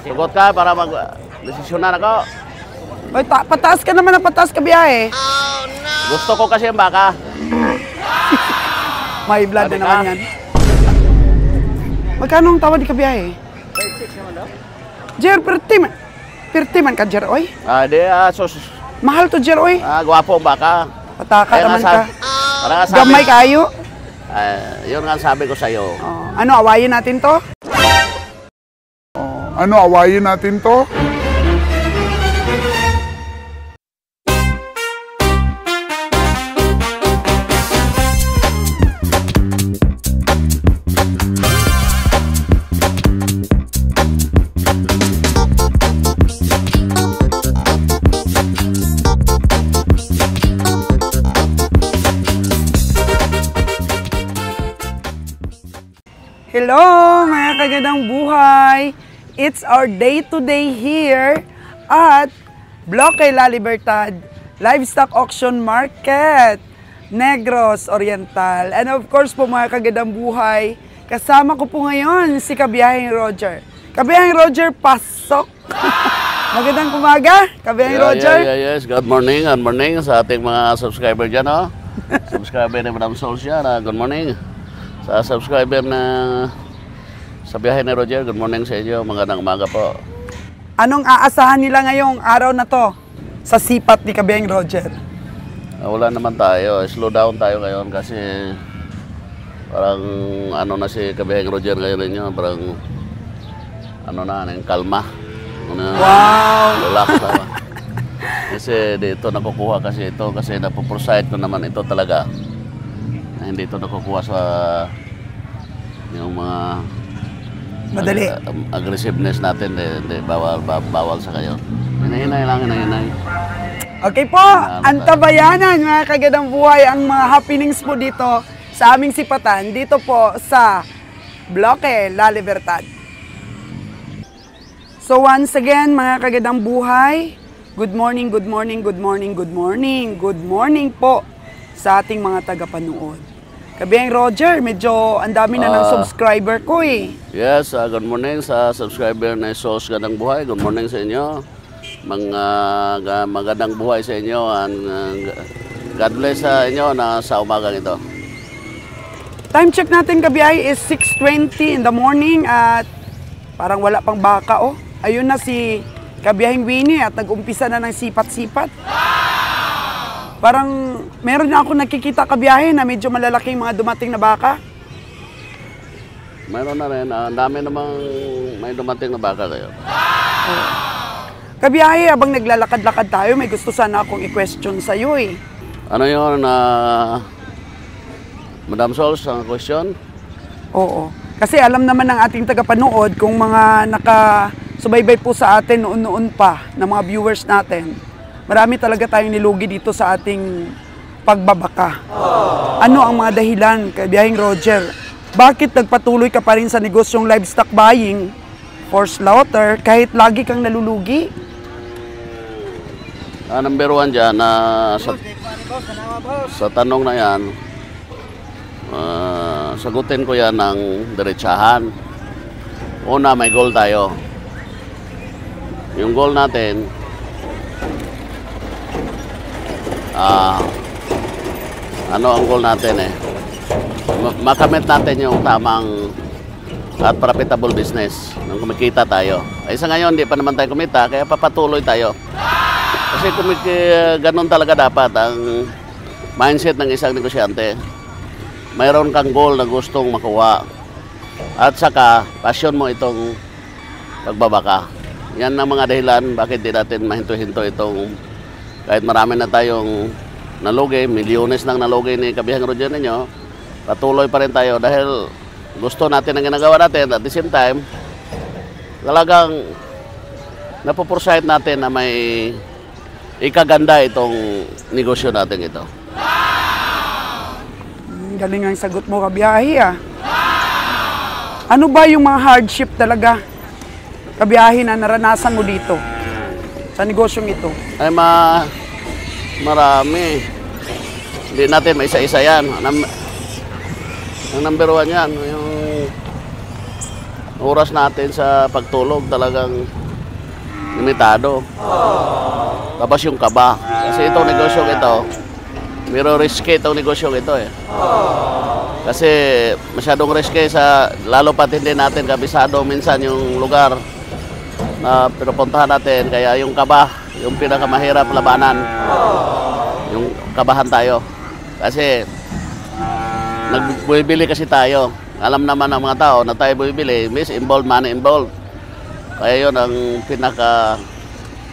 Sugot ka para mag-desisyonan ako. Oy, pataas ka naman ng pataas ka biyahe. Oh, no! Gusto ko kasi ang baka. May blood na naman yan. Magkano ang tawad di ka biyahe? 36 naman daw. Jer, perti man ka, Jer, oy. Sus. Mahal to, Jer, oy. Gwapo ang baka. Pataka naman ka. Sabi, gamay kayo. Yun nga sabi ko sa'yo. Ano, awayin natin to? Ano, awayin natin to? Hello mga kagandang buhay! It's our day-to-day here at Bloque La Libertad Livestock Auction Market, Negros Oriental. And of course po mga kagandang buhay, kasama ko po ngayon si Kabiyaheng Roger. Kabiyaheng Roger, pasok! Magandang umaga, Kabiyaheng Roger. Yes. Good morning sa ating mga subscriber dyan. Oh. Subscriber ni Madam Souls yan. Good morning. Sa subscriber na sa biyahe ni Roger, good morning sa inyo. Magandang umaga po. Anong aasahan nila ngayong araw na to sa sipat ni Kabiyaheng Roger? Wala naman tayo. Slow down tayo ngayon kasi parang ano na si Kabiyaheng Roger ngayon ninyo. Parang ano na, kalma. Wow! Relax na. Kasi dito nakukuha kasi ito. Kasi napoprosite ko naman ito talaga. Hindi ito nakukuha sa yung mga madali aggressiveness natin, bawal sa kayo. Hinay lang. Okay po, antabayanan mga kagandang buhay ang mga happenings po dito sa aming sipatan, dito po sa Bloque La Libertad. So once again mga kagandang buhay, good morning po sa ating mga tagapanood. Kabiyaheng Roger, medyo ang dami na ng subscriber ko eh. Yes, good morning sa subscriber na Sos Gandang Buhay. Good morning sa inyo. Magandang buhay sa inyo. And God bless sa inyo na sa umagang ito. Time check natin kabiyahe is 6:20 in the morning at parang wala pang baka oh. Ayun na si Kabiyaheng Winnie at nag-umpisa na ng sipat-sipat. Parang meron na ako nakikita kabiyahe na medyo malalaking mga dumating na baka. Mayroon na rin. Ang dami namang may dumating na baka kayo. Kabiyahe, habang naglalakad-lakad tayo, may gusto sana akong i-question sa'yo eh. Ano yun, Madam Souls, ang question? Oo. Kasi alam naman ng ating tagapanood kung mga nakasubaybay po sa atin noon-noon pa ng mga viewers natin. Marami talaga tayong nilugi dito sa ating pagbabaka. Ano ang mga dahilan, Kabiyaheng Roger? Bakit nagpatuloy ka pa rin sa negosyong livestock buying for slaughter kahit lagi kang nalulugi? Number one dyan, sa tanong na yan, sagutin ko yan ng diretsahan. Una, may goal tayo. Yung goal natin, ano ang goal natin eh? Makamit natin yung tamang at profitable business nung kumikita tayo. Ay sa ngayon, hindi pa naman tayo kumita, kaya papatuloy tayo. Kasi ganun talaga dapat ang mindset ng isang negosyante. Mayroon kang goal na gustong makuha. At saka, passion mo itong pagbabaka. Yan ang mga dahilan bakit di natin mahinto-hinto itong kahit marami na tayong nalugi, milyones nang nalugi ni Kabiyaheng Roger ninyo, patuloy pa rin tayo dahil gusto natin ang ginagawa natin. At the same time, talagang napoprosite natin na may ikaganda itong negosyo natin ito. Galing ang sagot mo, Kabiyahe ah. Ano ba yung mga hardship talaga, Kabiyahe, na naranasan mo dito sa negosyong ito? Ay marami. Hindi natin may isa-isa yan. Ang number one yan, yung oras natin sa pagtulog talagang limitado. Tapos yung kaba. Kasi itong negosyo ito, mayroong risky itong negosyo ito eh. Kasi masyadong risky lalo pat hindi natin kabisado minsan yung lugar na pinupuntahan natin. Kaya yung kaba, yung pinakamahirap labanan, yung kabahan tayo. Kasi nagbibili kasi tayo. Alam naman ng mga tao na tayo bibili, miss involved, money involved. Kaya yun ang pinaka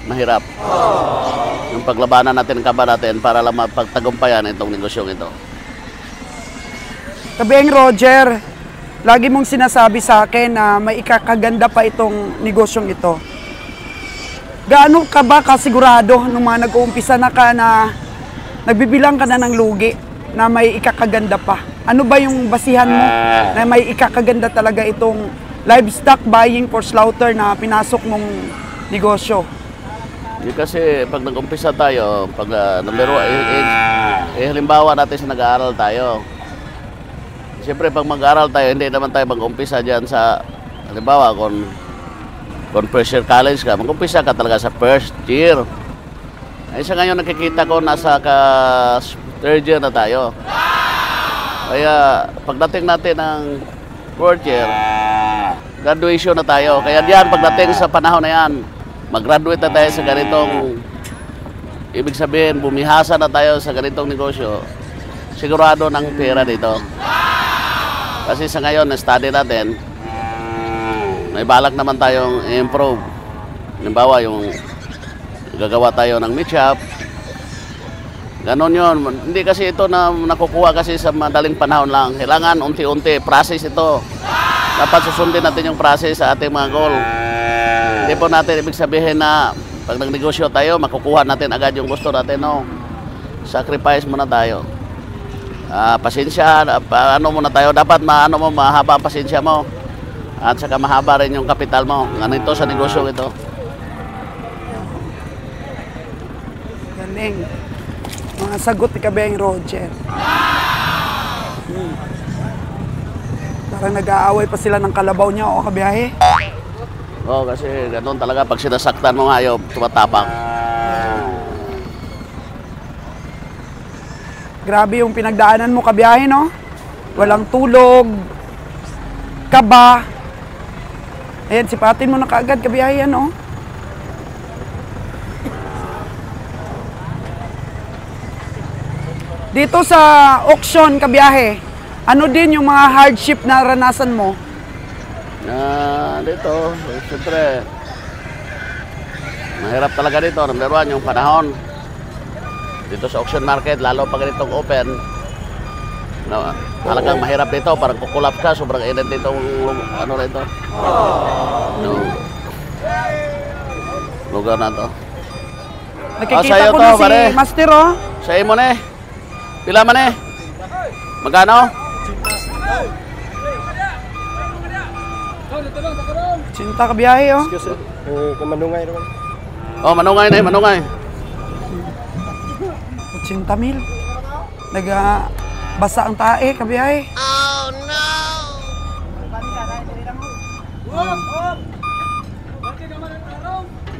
mahirap. Yung paglabanan natin, kaba natin para lang mapagtagumpayan itong negosyong ito. Kabeng Roger, lagi mong sinasabi sa akin na may ikakaganda pa itong negosyong ito. Gaano ka ba kasigurado nung mga nag-uumpisa na ka na nagbibilang ka na ng lugi na may ikakaganda pa? Ano ba yung basihan mo na may ikakaganda talaga itong livestock buying for slaughter na pinasok mong negosyo? Hindi kasi pag nag-umpisa tayo, pag halimbawa natin sa nag-aaral tayo. Siyempre pag mag-aaral tayo, hindi naman tayo mag-umpisa dyan sa, halimbawa kung first year college ka, mag-umpisa ka talaga sa first year. Ay sa ngayon nakikita ko nasa third year na tayo. Kaya pagdating natin ng fourth year, graduation na tayo. Kaya diyan pagdating sa panahon na yan, mag-graduate na tayo sa ganitong, ibig sabihin, bumihasa na tayo sa ganitong negosyo, sigurado ng pera dito. Kasi sa ngayon, na-study natin, may balak naman tayong i-improve. Halimbawa, yung gagawa tayo ng meat shop. Ganon yun. Hindi kasi ito na nakukuha kasi sa madaling panahon lang. Kailangan unti-unti, process ito. Dapat susundin natin yung process sa ating mga goal. Hindi po natin ibig sabihin na pag nagnegosyo tayo, makukuha natin agad yung gusto natin. No? Sacrifice muna tayo. Pasensya, ano muna tayo. Dapat mahaba ang pasensya mo. At saka mahaba rin yung kapital mo. Ganito sa negosyo ito. Galing. Mga sagot ni Kabeng Roger. Parang nag-aaway pa sila ng kalabaw niya o kabiyahe. Oo, kasi ganoon talaga. Pag sinasaktan mo nga, ayaw, tumatapang. Grabe yung pinagdaanan mo kabiyahe, no? Walang tulog, kaba. Ayan, sipatin mo na kaagad kabiyahe yan, no? Dito sa auction kabiyahe, ano din yung mga hardship na ranasan mo? Dito, siyempre, mahirap talaga dito. Number one, yung panahon. Dito sa auction market, lalo pag ganitong open, talagang mahirap dito. Parang kukulap ka, sobrang init dito, ano rito. Yung lugar na to. Nakikita ko na si pare. Master, oh. Sa'yo mo na eh. Pila man eh? Magkano? Cinta kabiyahe, oh. Manungay naman. Oh, manungay na eh, manungay. 80,000. Naga-basa ang tae kabiyahe. Oh no!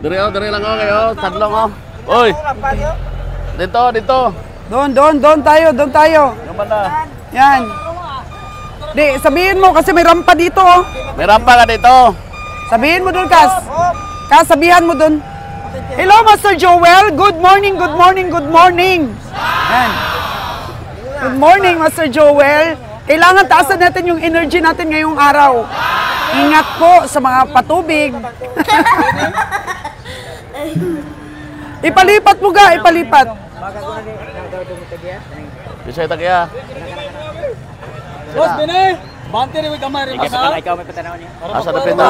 Dire lang ako kayo. Tadlong oh. Uy! Dito. Doon tayo. Yung banda. Yan. Di, sabihin mo kasi may rampa dito, oh. May rampa ka dito. Sabihin mo doon, Kas. Kas, sabihan mo doon. Hello, Master Joel. Good morning. Yan. Good morning, Master Joel. Kailangan taasan natin yung energy natin ngayong araw. Ingat po sa mga patubig. Ipalipat mo ga, ipalipat. Bisa tagya. Boss, bine! Bante rin may kamay rin baka. Ikaw may patanaw niya. Asa na pita?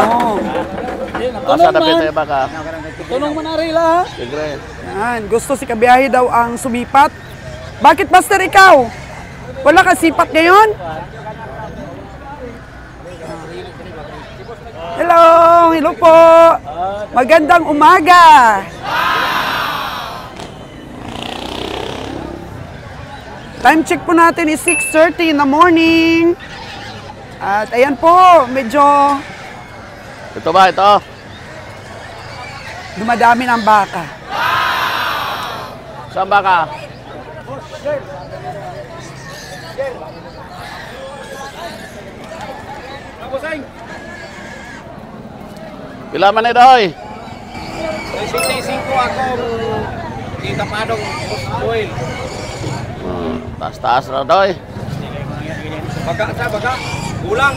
Asa na pita baka? Tunong man na rin ha. Sigre. Yan, gusto si Kabiyahe daw ang sumipat. Bakit, Master, ikaw? Wala ka sipat ngayon? Hello po. Magandang umaga. Time check po natin is 6:30 in the morning. At ayan po, medyo Ito ba? Ito? Dumadami ng baka. Saan ba ka? Pila man ito, oy? 65 akong itapadong oil. Taas-taas na, doy. Baga sa baga. Kulang.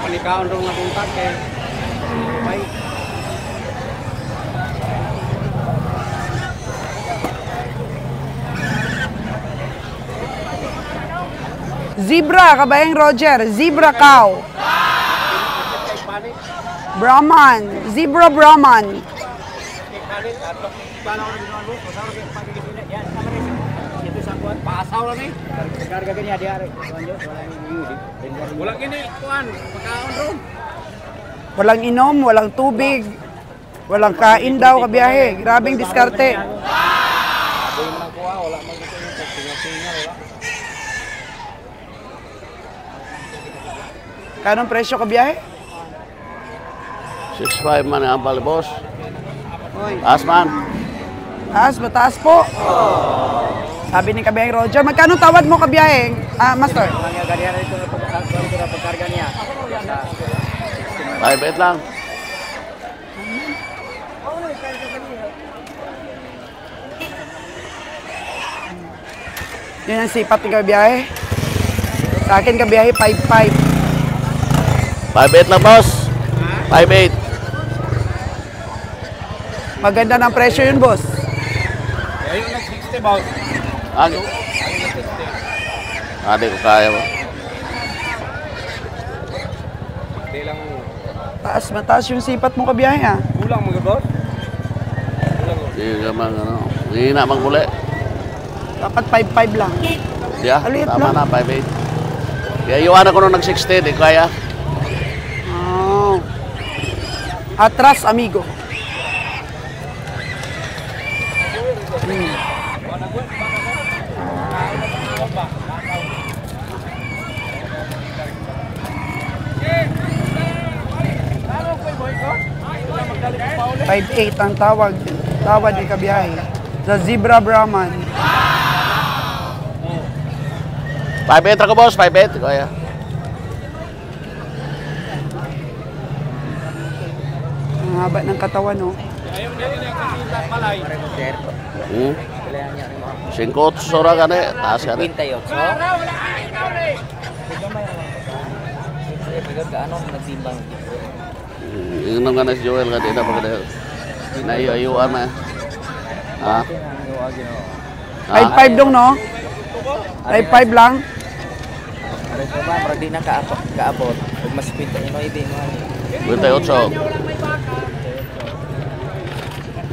Panikaon dong nga puntak kay. Bye. Zebra, kabayang Roger. Zebra cow. Brahman. Zebra Brahman. Paasaw lang eh. Karga kanya di ari. Wala gini kuan, pagkaon ron. Walang inom, walang tubig. Walang kain daw kabiyahe. Grabing diskarte. Kanong presyo kabiyahe? 6'5 man ang bali, boss. Oy. Taas man. Taas, mataas po. Sabi ni Kabiyaheng Roger, magkano tawad mo Kabiyaheng? Master? Mga ganyan ito pagkarga niya. 5'8 lang. Yun ang sipat ni Kabiyahe. Sa akin Kabiyahe, 5'5". 5'8 lang, boss. 5'8. Maganda ng presyo yun, boss. Ayun na 60 boss. Adi ko kaya mo. Di lang Taas, mataas yung sipat mo Kabiyahe, ha? kulang mga boss. Hindi naman, ano. Hindi na magmuli. Dapat 5'5 lang. Yeah, Maliit tama lang. na, 5'8. Kaya iwanan ko nung nag-60, di kaya. Oh. Atras, amigo. Five eight ang tawad ni Kabiyahe sa Zebra Brahman. 5'8 ako, boss. 5'8, di kaya. Ang haba ng katawan, no? Hmm? 5'8 sura ka na eh. Taas ka na. Inom ka na si Joel ka din na pagkada. Naiyo-ayuan na. Ha? 5'5 dong, no? 5'5 lang. Di na kaabot. Huwag mas pinta ino hindi mo. 28.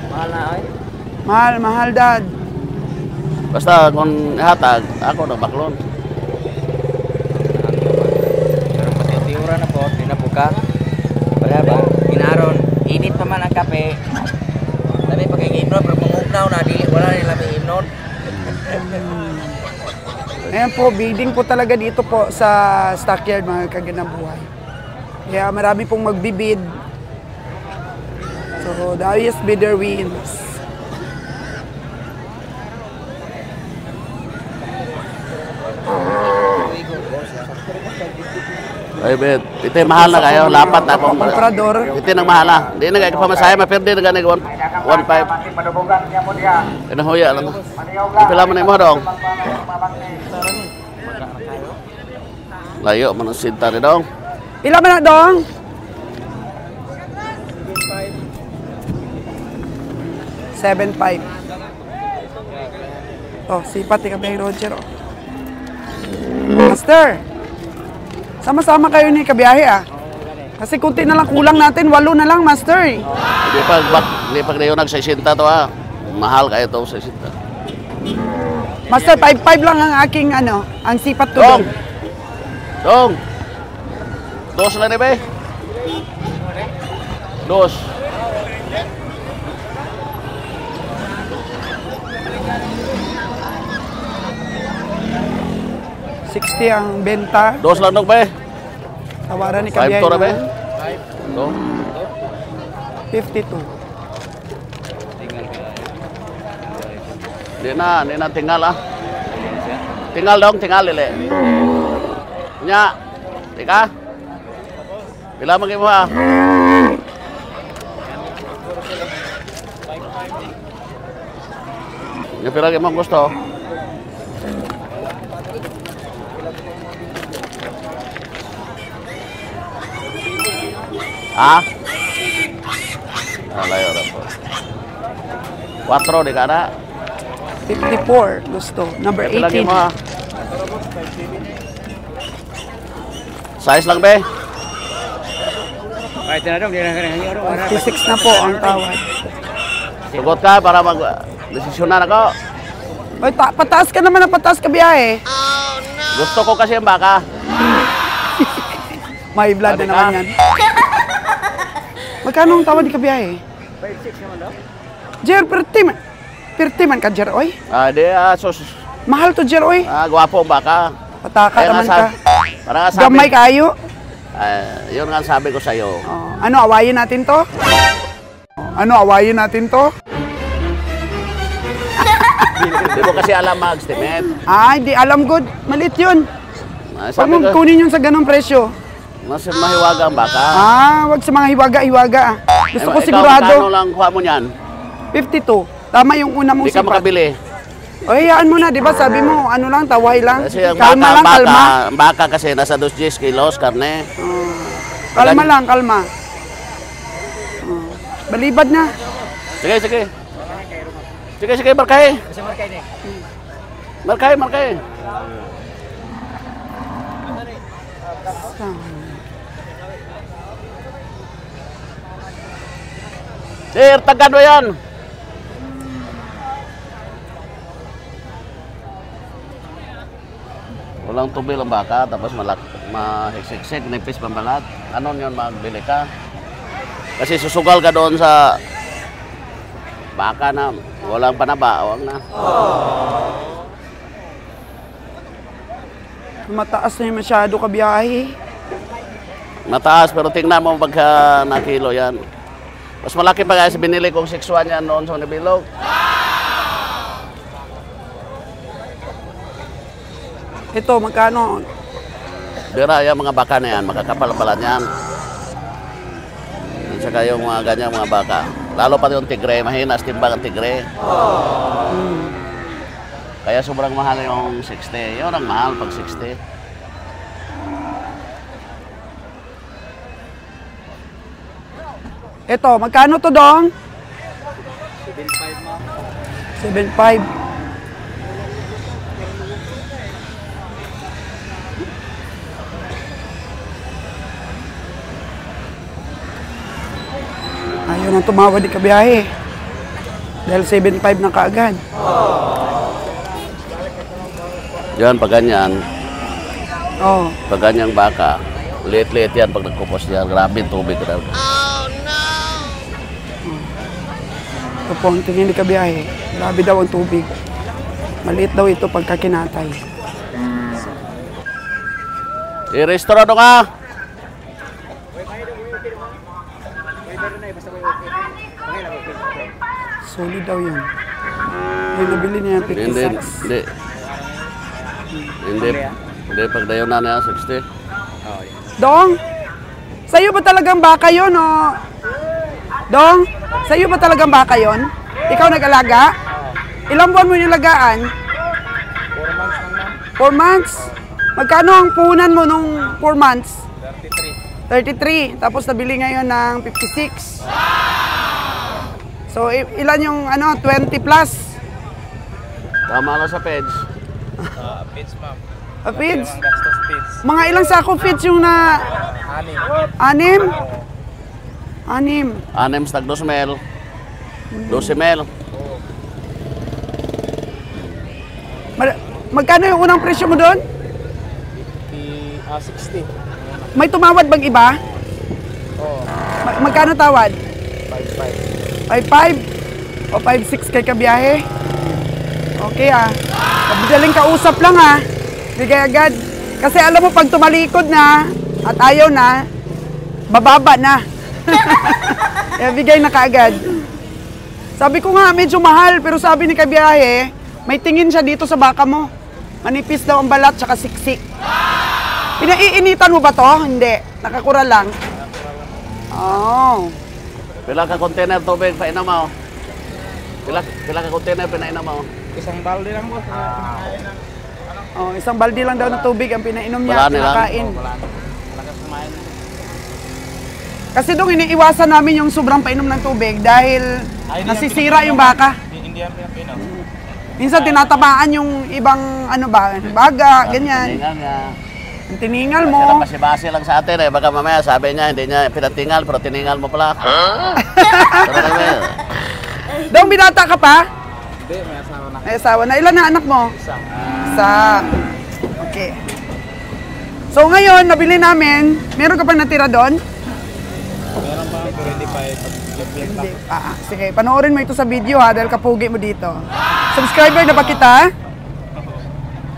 Mahal na ay. Mahal, mahal, dad. Basta kung ihatag, ako na baklon. Pero pati tiura na po, di na buka. Wala ba? Inaron. Init pa man ang kape. Dami pag-iinom, pero mangugnaw na, dili, wala nila may inom. Ayan po, bidding po talaga dito po sa stockyard, mga kagandang buhay. Kaya marami pong magbibid. So, the highest bidder wins. Ay, bet. Ito mahal na kayo. Lapat na akong Comprador. ito nang mahal na. Hindi na kayo pamasaya. Mapirdi na ganig 1.5. Inahuya lang. Ipila mo na mo dong. Layo, manusinta rin dong. Pila man na dong? 7.5. Oh, sipat ni Kabiyaheng Roger, oh. Master, sama-sama kayo ni Kabiyahe, ah. Kasi kunti na lang, kulang natin, 8 na lang, Master, eh. Hindi pag nayo nag-60 to ha. Mahal kayo to 60. Master, 5.5 lang ang aking, ang sipat ko Dong! doon. Dong! Dos na ni be? Dos. 60 ang benta. Dos lang dong be. Tawaran ni 5 Kabiyahe to ra be. na Do. 52. Di na tinggal ah. Tinggal dong, tinggal lele. Nya. Tika. Bila magi mo ah. Nya pila gyud mo gusto? Ah? Layo ra po. 4 di kada. 54 gusto. Number Pila gyud 18. mo ah. Size lang be. Kahit na dong, di na kanina dong. 56 na po ang tawad. Sugot ka para mag desisyonan ako. Oy, pataas ka naman ng pataas Kabiyahe. Gusto ko kasi ang baka. May blood na Sabi naman ka? yan. Magkano ang tawad ni Kabiyahe? 5-6 naman daw. Jer, perti man ka, Jer, oy. Di sus. Mahal to, Jer, oy. Gwapo ang baka. Pataka Kaya naman nga ka. Para nga sabi. Gamay kayo. Yun nga ang sabi ko sa'yo. Oh, ano, awayin natin to? Ano, awayin natin to? Hindi mo kasi alam mag-estimate. Ay, di alam good. Malit yun. Huwag Sabi mong ko, kunin yun sa ganong presyo. mas mahiwaga ang baka. Wag sa mga hiwaga-hiwaga. Gusto ko Ikaw, sigurado. magkano lang kuha mo niyan? 52. Tama yung una mong Hindi ka sipat. makabili. O, hayaan mo na, di ba? Sabi mo, ano lang, taway lang. Kasi ang Kalma lang, baka, kalma. ang baka kasi nasa 2 kilos karne. Kalma lang, kalma. Balibad na. Sige, sige. Sige, sige, markay. Kasi markay ni. Markay, markay. Sir, tagan mo yan. Walang tubil ang baka, tapos mahiksik-sik, nipis pambalat. Ano yun, magbili ka? Kasi susugal ka doon sa baka na walang panaba, wag na. Mataas na yung masyado Kabiyahe. Mataas, pero tingnan mo pagka nakilo yan. Mas malaki pa kaya sa binili kong 6'1 yan noon sa Nabilog. Ito, magkano? Dira, yung mga baka na yan, makakapal-palan yan. At saka yung mga ganyang mga baka. Lalo pa yung tigre, mahina sa timbang ang tigre. Kaya sobrang mahal yung 60. Yun ang mahal pag 60. Ito, magkano to, Dong? 7.5. Ayaw nang tumawad ni Kabiyahe. Dahil 7.5 na kaagad. Yan, pag ganyan, Oh, pag ganyang baka, liit-liit yan pag nagkupos yan. Grabe yung tubig. ito po ang tingin ni Kabiyahe. Grabe daw ang tubig. Maliit daw ito pagka kinatay. I-restore ano ka? Solid daw yun. Yung nabili niya yung Hindi, 56. hindi. Hindi, hindi. Pag dayo na niya, 60. Dong, sa'yo ba talagang baka yun, o? Dong, sa'yo ba talagang baka yun? Ikaw nag-alaga? Ilang buwan mo nilagaan? 4 months. Magkano ang puhunan mo nung 4 months? 33. Tapos nabili ngayon ng 56. So, ilan yung 20 plus? Tama lang sa page. Feeds? Mga ilang sako feeds yung na... 6? 6. 6 stag 2 mil. 12 mil. Magkano yung unang presyo mo doon? 60. May tumawad bang iba? Oo. Magkano tawad? 5-5. 5.5 o 5.6 kay Kabiyahe? Okay ah. Madaling kausap lang ah. Bigay agad. Kasi alam mo, pag tumalikod na at ayaw na, bababa na. Kaya bigay na kaagad. Sabi ko nga, medyo mahal, pero sabi ni kabiyahe, may tingin siya dito sa baka mo. Manipis daw ang balat, tsaka siksik. Pinaiinitan mo ba to? Hindi. Nakakura lang. Oh. Pila ka container tubig painom mo? Pila ka container pinainom mo? Isang balde lang boss. Oh, isang balde lang daw ng tubig ang pinainom niya, Wala nilang. pinakain. Lakas kumain. Kasi doon iniiwasan namin yung sobrang painom ng tubig dahil nasisira yung baka. Hindi yan pinapinom. Minsan tinatamaan yung ibang ano ba, baga, ganyan. Tiningal niya. Yung tiningal Siya mo. basi lang sa atin eh. Baka mamaya sabi niya, hindi niya pinatingal, pero tiningal mo pala. Pero kami, Dong, binata ka pa? Hindi, may asawa na. May asawa na. Ilan na anak mo? Isang. Isa. Okay. So ngayon, nabili namin. Meron ka pa natira doon? Meron pa, pero hindi pa Hindi. Sige, panoorin mo ito sa video ha, dahil kapugi mo dito. Subscriber na ba kita?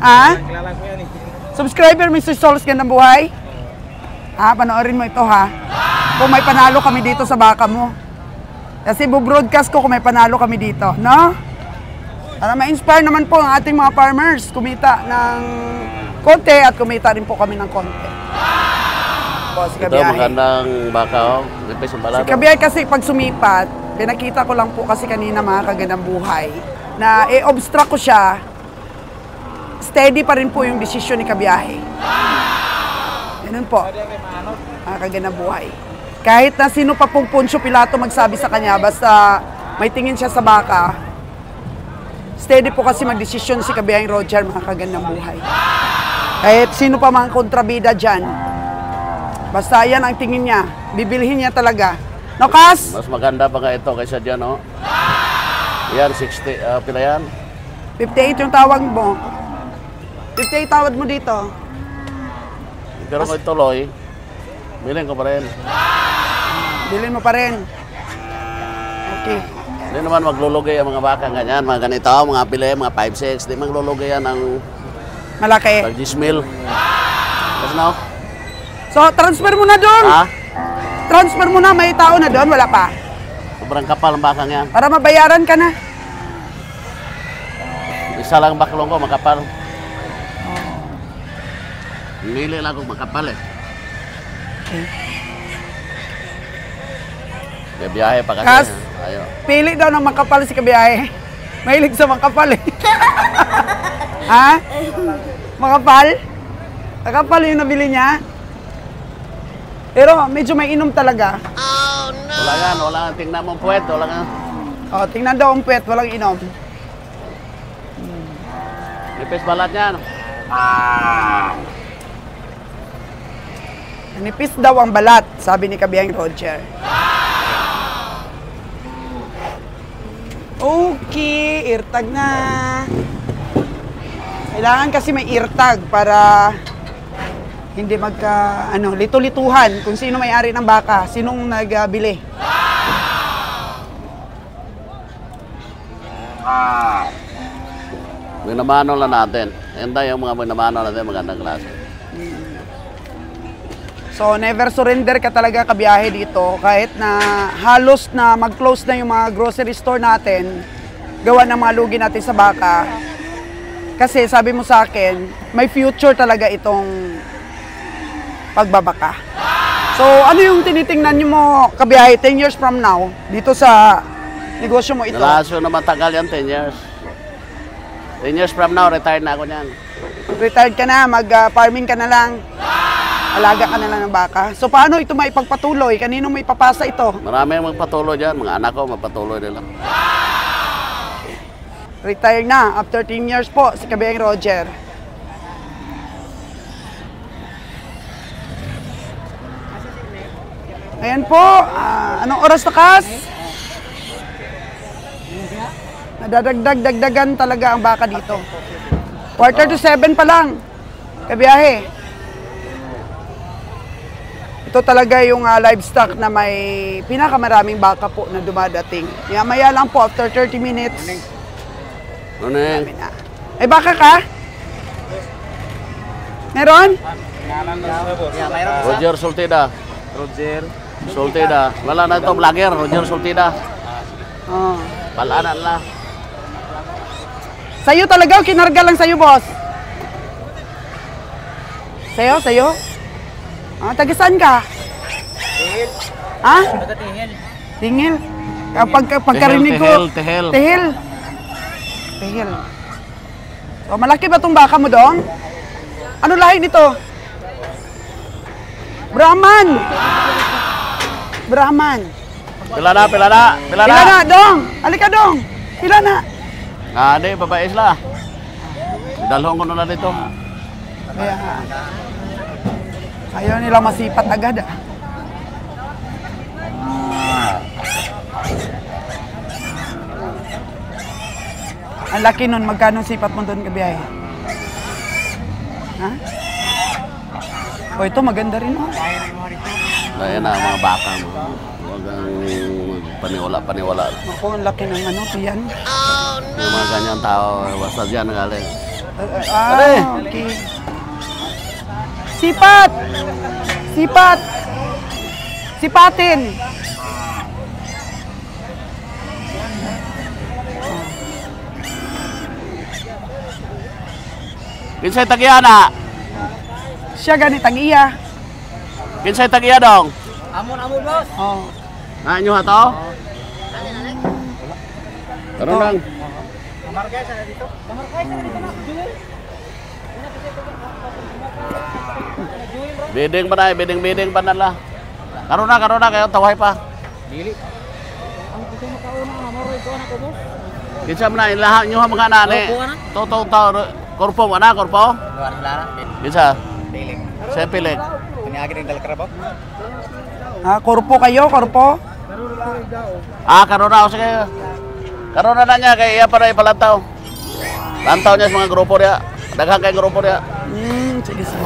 Ha? Kilala ko yan eh. Subscriber, Mr. Sols, gandang buhay? Ha, panoorin mo ito ha. Kung may panalo kami dito sa baka mo. Kasi bu-broadcast ko kung may panalo kami dito, no? Para ma-inspire naman po ang ating mga farmers kumita ng konti at kumita rin po kami ng konti. Po, si ito Kabiyahe. magandang baka oh. Nipis yung Si balado. Kabiyahe kasi pag sumipat, pinakita ko lang po kasi kanina mga kagandang buhay, na i-obstruct ko siya, steady pa rin po yung desisyon ni Kabiyahe. Ganun po, mga kagandang buhay. Kahit na sino pa pong Poncio Pilato magsabi sa kanya, basta may tingin siya sa baka, steady po kasi magdesisyon si Kabiyaheng Roger, mga kagandang buhay. Kahit sino pa mga kontrabida dyan, basta yan ang tingin niya, bibilhin niya talaga. No, Kas? Mas maganda pa nga ito kaysa dyan, oh. Yan, 60, pila yan? 58 yung tawag mo. 58 tawad mo dito. Pero kung ituloy, bilhin ko pa rin. Bilhin mo pa rin. Okay. Hindi naman maglulugay ang mga baka ganyan, mga ganito, mga pila, mga 5-6. Hindi maglulugay yan ng Malaki. 10 mil. Kasi no? So, transfer mo na doon. Ha? Transfer mo na. May tao na doon. Wala pa. Sobrang kapal ang bakang yan. Para mabayaran ka na. Isa lang baklong ko, makapal. Mili lang kung makapal eh. Kaya biyahe pa kasi. Kas? Ayaw. Pili daw ng makapal si Kabiyahe. Mahilig sa makapal eh. Ha? Makapal? Makapal yung nabili niya? Pero medyo may inom talaga. Wala yan, wala nga. Tingnan mo puwet, wala nga. O, tingnan daw ang puwet, walang inom. Nipis balat yan. Nipis daw ang balat, sabi ni Kabiyaheng Roger. Okay, irtag na. Kailangan kasi may irtag para hindi magka, lito-lituhan kung sino may-ari ng baka, sinong nagbili. Minamano lang natin. Yan tayo yung mga minamano natin, magandang klase. So, never surrender ka talaga Kabiyahe dito. Kahit na halos na mag-close na yung mga grocery store natin, gawa ng mga lugi natin sa baka. Kasi sabi mo sa akin, may future talaga itong pagbabaka. So, ano yung tinitingnan niyo mo, Kabiyahe, 10 years from now, dito sa negosyo mo ito? Nalasyo na matagal yan, 10 years. 10 years from now, retired na ako niyan. Retired ka na, mag-farming ka na lang. Alaga ka na lang ng baka. So, paano ito maipagpatuloy? Kanino may papasa ito? Marami ang magpatuloy dyan. Mga anak ko, magpatuloy nila. Retire na after 10 years po si Kabiyaheng Roger. Ayan po, anong oras na Kas? Nadadagdagan talaga ang baka dito. 6:45 pa lang. Kabiyahe. Ito talaga yung livestock na may pinakamaraming baka po na dumadating. Maya lang po, after 30 minutes. Ano na yan? Ay, baka ka? Meron? Ya, mayroon isa. Roger Sultida. Roger. Sultida. Wala na ito, vlogger. Roger Sultida. Oh. Palanan na. Sa'yo talaga o kinarga lang sa'yo, boss? Sa'yo? Sa'yo? Ah, taga-saan ka? Tihil. Ha? Taga-tihil. Tingil. Pagkarinig ko. Tehel. Tehil. Tehil. So, malaki ba itong baka mo, Dong? Ano lahi nito? Brahman. Brahman. Pila na, pila na. Pila Pila na. na, Dong. Halika, Dong. Pila na. Ah, di, babae sila. Dalhong ko na dito. Kaya nga. Ayaw nila masipat agad, ah. Ang laki nun, magkano sipat mo doon kabiyahe? Ha? O ito, maganda rin, oh. Ayan na, mga baka mo. Huwag kang paniwala. Ako, ang laki ng ano, tiyan. Yung mga ganyan tao, basta dyan galing. Ah, okay. Sipat! Sipat! Sipatin! Kinsay tagiya na? Siya ganit ang iya. Kinsay tagiya dong? Amon, boss. Oh. Na inyo ha to? Karon lang. Kamarkay sa dito. Biding pa na, biding pa na la. Karon na kayo tawhay pa. Dili. Ang gusto makauna na maro ito na ko, boss. Kinsa man na ilaha nyo mga nani. Korpo na? Totoo korpo mo na, korpo? Luar sila. Kinsa? Dili. Sa pilik. Piniagi ng dalakarabaw. Ah, korpo kayo, korpo? Ah, karon na sige. Karon na niya kay iya para ipalantaw. Lantaw niya sa mga grupo niya. Daghang kay grupo niya. Sige, sige.